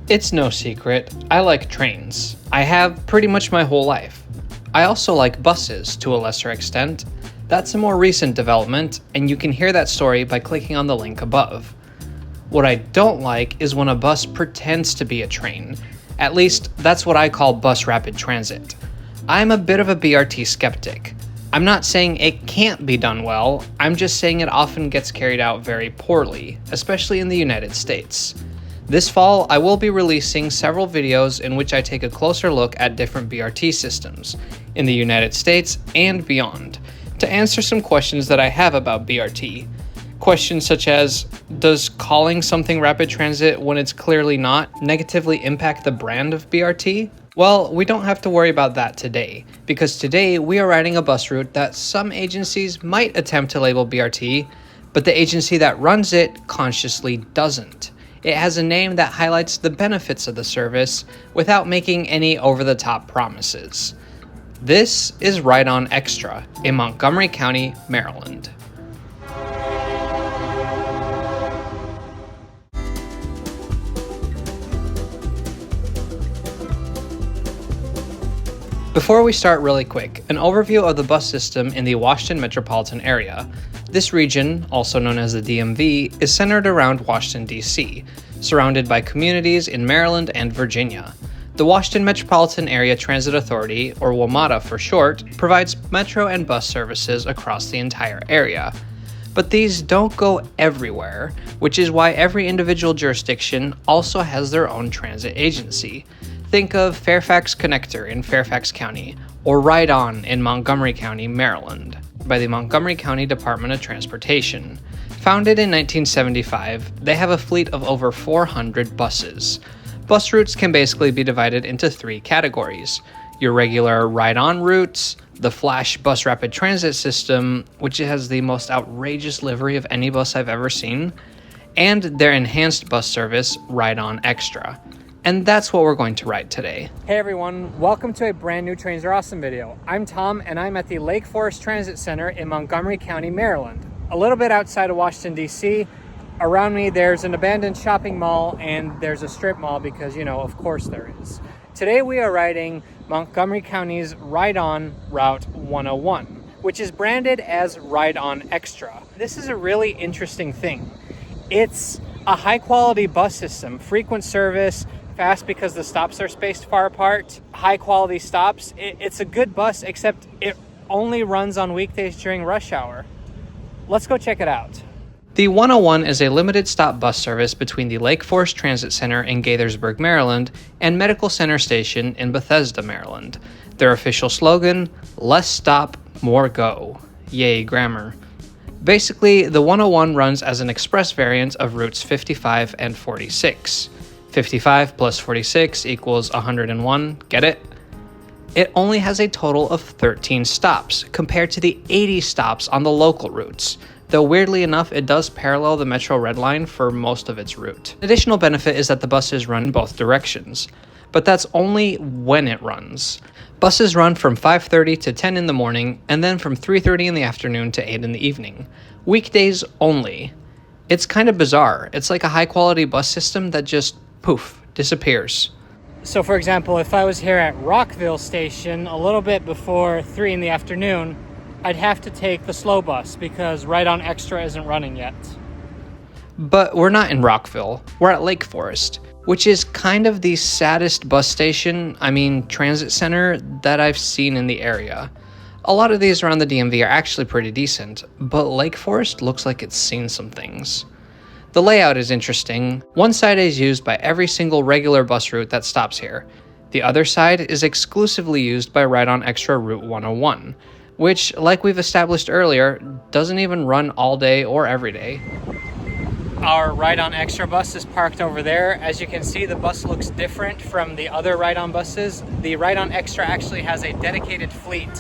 It's no secret, I like trains. I have pretty much my whole life. I also like buses to a lesser extent. That's a more recent development, and you can hear that story by clicking on the link above. What I don't like is when a bus pretends to be a train. At least, that's what I call bus rapid transit. I'm a bit of a BRT skeptic. I'm not saying it can't be done well, I'm just saying it often gets carried out very poorly, especially in the United States. This fall, I will be releasing several videos in which I take a closer look at different BRT systems in the United States and beyond, to answer some questions that I have about BRT. Questions such as, does calling something rapid transit when it's clearly not negatively impact the brand of BRT? Well, we don't have to worry about that today, because today we are riding a bus route that some agencies might attempt to label BRT, but the agency that runs it consciously doesn't. It has a name that highlights the benefits of the service without making any over-the-top promises. This is Rideon Extra in Montgomery County, Maryland. Before we start, really quick, an overview of the bus system in the Washington metropolitan area. This region, also known as the DMV, is centered around Washington, D.C., surrounded by communities in Maryland and Virginia. The Washington Metropolitan Area Transit Authority, or WMATA for short, provides metro and bus services across the entire area. But these don't go everywhere, which is why every individual jurisdiction also has their own transit agency. Think of Fairfax Connector in Fairfax County, or Rideon in Montgomery County, Maryland, by the Montgomery County Department of Transportation. Founded in 1975, they have a fleet of over 400 buses. Bus routes can basically be divided into three categories: your regular ride-on routes, the Flash Bus Rapid Transit System, which has the most outrageous livery of any bus I've ever seen, and their enhanced bus service, Rideon Extra. And that's what we're going to ride today. Hey everyone, welcome to a brand new Trains Are Awesome video. I'm Tom, and I'm at the Lake Forest Transit Center in Montgomery County, Maryland. A little bit outside of Washington, D.C. Around me, there's an abandoned shopping mall, and there's a strip mall because, of course there is. Today we are riding Montgomery County's Rideon Route 101, which is branded as Rideon Extra. This is a really interesting thing. It's a high-quality bus system, frequent service, fast because the stops are spaced far apart, high quality stops. It's a good bus, except it only runs on weekdays during rush hour. Let's go check it out. The 101 is a limited stop bus service between the Lake Forest Transit Center in Gaithersburg, Maryland, and Medical Center Station in Bethesda, Maryland. Their official slogan, less stop, more go. Yay, grammar. Basically, the 101 runs as an express variant of routes 55 and 46. 55 plus 46 equals 101, get it? It only has a total of 13 stops, compared to the 80 stops on the local routes, though weirdly enough it does parallel the Metro Red Line for most of its route. An additional benefit is that the buses run in both directions, but that's only when it runs. Buses run from 5:30 to 10 in the morning, and then from 3:30 in the afternoon to 8 in the evening. Weekdays only. It's kind of bizarre. It's like a high-quality bus system that just poof, disappears. So for example, if I was here at Rockville Station a little bit before 3 in the afternoon, I'd have to take the slow bus because Rideon Extra isn't running yet. But we're not in Rockville, we're at Lake Forest, which is kind of the saddest bus station, transit center that I've seen in the area. A lot of these around the DMV are actually pretty decent, but Lake Forest looks like it's seen some things. The layout is interesting. One side is used by every single regular bus route that stops here. The other side is exclusively used by Rideon Extra Route 101, which, like we've established earlier, doesn't even run all day or every day. Our Rideon Extra bus is parked over there. As you can see, the bus looks different from the other Rideon buses. The Rideon Extra actually has a dedicated fleet.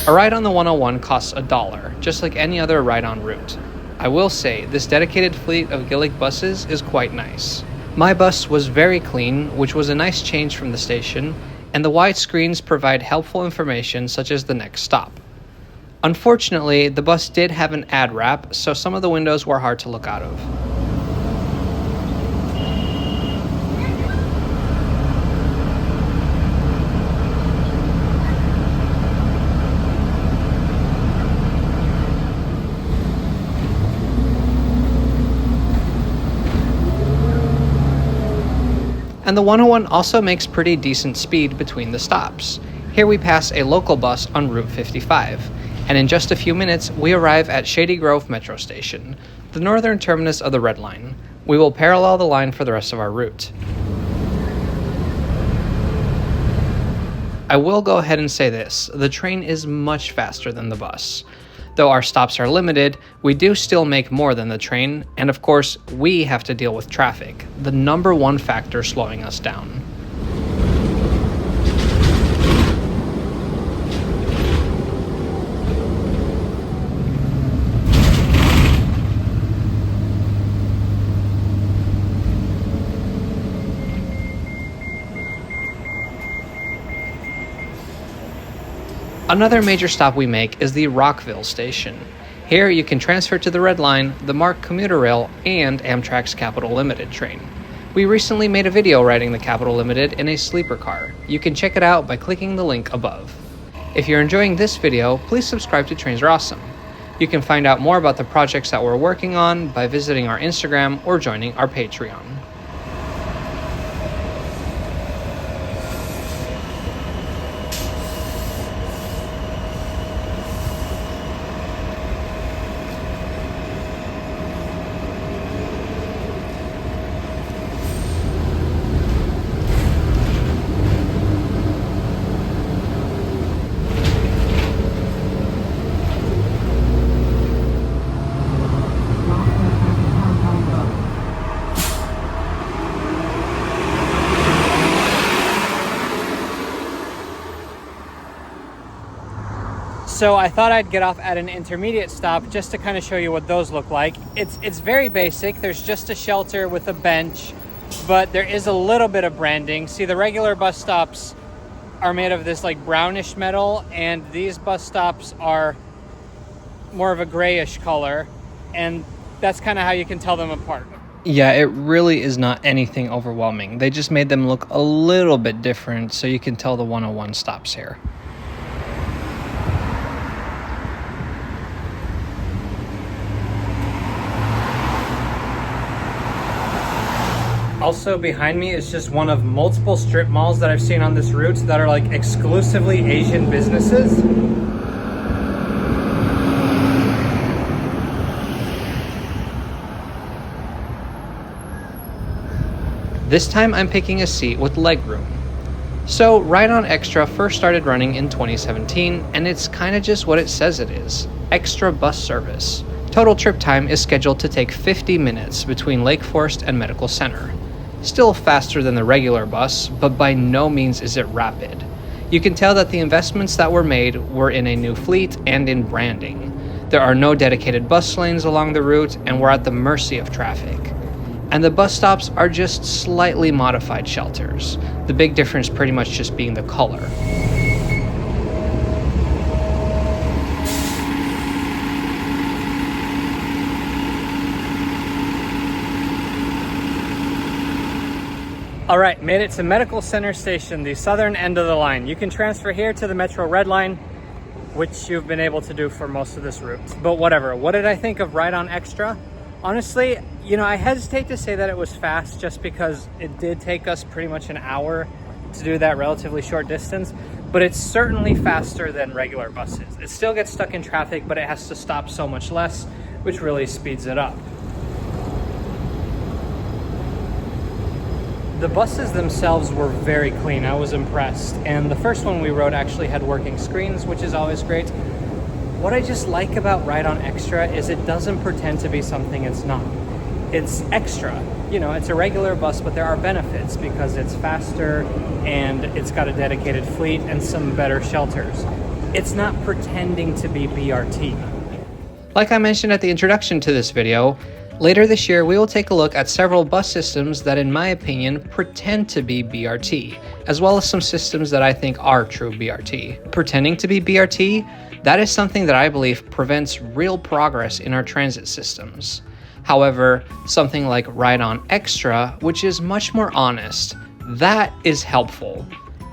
A ride on the 101 costs $1, just like any other ride-on route. I will say, this dedicated fleet of Gillig buses is quite nice. My bus was very clean, which was a nice change from the station, and the wide screens provide helpful information such as the next stop. Unfortunately, the bus did have an ad wrap, so some of the windows were hard to look out of. And the 101 also makes pretty decent speed between the stops. Here we pass a local bus on Route 55, and in just a few minutes we arrive at Shady Grove Metro Station, the northern terminus of the Red Line. We will parallel the line for the rest of our route. I will go ahead and say this, the train is much faster than the bus. Though our stops are limited, we do still make more than the train, and of course, we have to deal with traffic, the number one factor slowing us down. Another major stop we make is the Rockville Station. Here you can transfer to the Red Line, the MARC commuter rail, and Amtrak's Capital Limited train. We recently made a video riding the Capital Limited in a sleeper car. You can check it out by clicking the link above. If you're enjoying this video, please subscribe to Trains Are Awesome. You can find out more about the projects that we're working on by visiting our Instagram or joining our Patreon. So I thought I'd get off at an intermediate stop just to kind of show you what those look like. It's very basic. There's just a shelter with a bench, but there is a little bit of branding. See, the regular bus stops are made of this like brownish metal, and these bus stops are more of a grayish color, and that's kind of how you can tell them apart. Yeah, it really is not anything overwhelming. They just made them look a little bit different so you can tell the 101 stops here. Also behind me is just one of multiple strip malls that I've seen on this route that are like exclusively Asian businesses. This time I'm picking a seat with legroom. So Rideon Extra first started running in 2017, and it's kind of just what it says it is, extra bus service. Total trip time is scheduled to take 50 minutes between Lake Forest and Medical Center. Still faster than the regular bus, but by no means is it rapid. You can tell that the investments that were made were in a new fleet and in branding. There are no dedicated bus lanes along the route, and we're at the mercy of traffic. And the bus stops are just slightly modified shelters, the big difference pretty much just being the color. All right, made it to Medical Center Station, the southern end of the line. You can transfer here to the Metro Red Line, which you've been able to do for most of this route. But whatever, what did I think of Rideon Extra? Honestly, I hesitate to say that it was fast just because it did take us pretty much an hour to do that relatively short distance, but it's certainly faster than regular buses. It still gets stuck in traffic, but it has to stop so much less, which really speeds it up. The buses themselves were very clean. I was impressed. And the first one we rode actually had working screens, which is always great. What I just like about Rideon Extra is it doesn't pretend to be something it's not. It's extra. It's a regular bus, but there are benefits because it's faster and it's got a dedicated fleet and some better shelters. It's not pretending to be BRT. Like I mentioned at the introduction to this video, Later this year, we will take a look at several bus systems that, in my opinion, pretend to be BRT, as well as some systems that I think are true BRT. Pretending to be BRT, that is something that I believe prevents real progress in our transit systems. However, something like Rideon Extra, which is much more honest, that is helpful.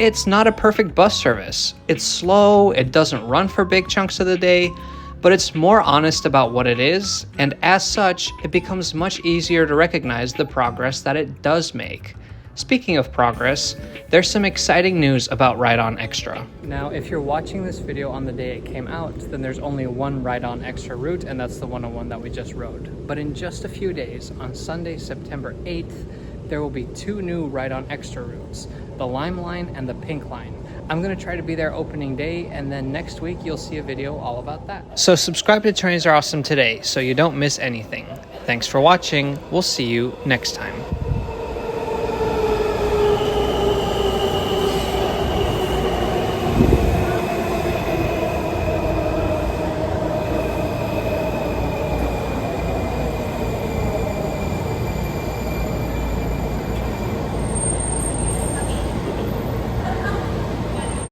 It's not a perfect bus service. It's slow, it doesn't run for big chunks of the day, but it's more honest about what it is, and as such, it becomes much easier to recognize the progress that it does make. Speaking of progress, there's some exciting news about Rideon Extra. Now, if you're watching this video on the day it came out, then there's only one Rideon Extra route, and that's the 101 that we just rode. But in just a few days, on Sunday, September 8th, there will be two new Rideon Extra routes, the Lime Line and the Pink Line. I'm going to try to be there opening day, and then next week you'll see a video all about that. So subscribe to Trains Are Awesome today so you don't miss anything. Thanks for watching. We'll see you next time.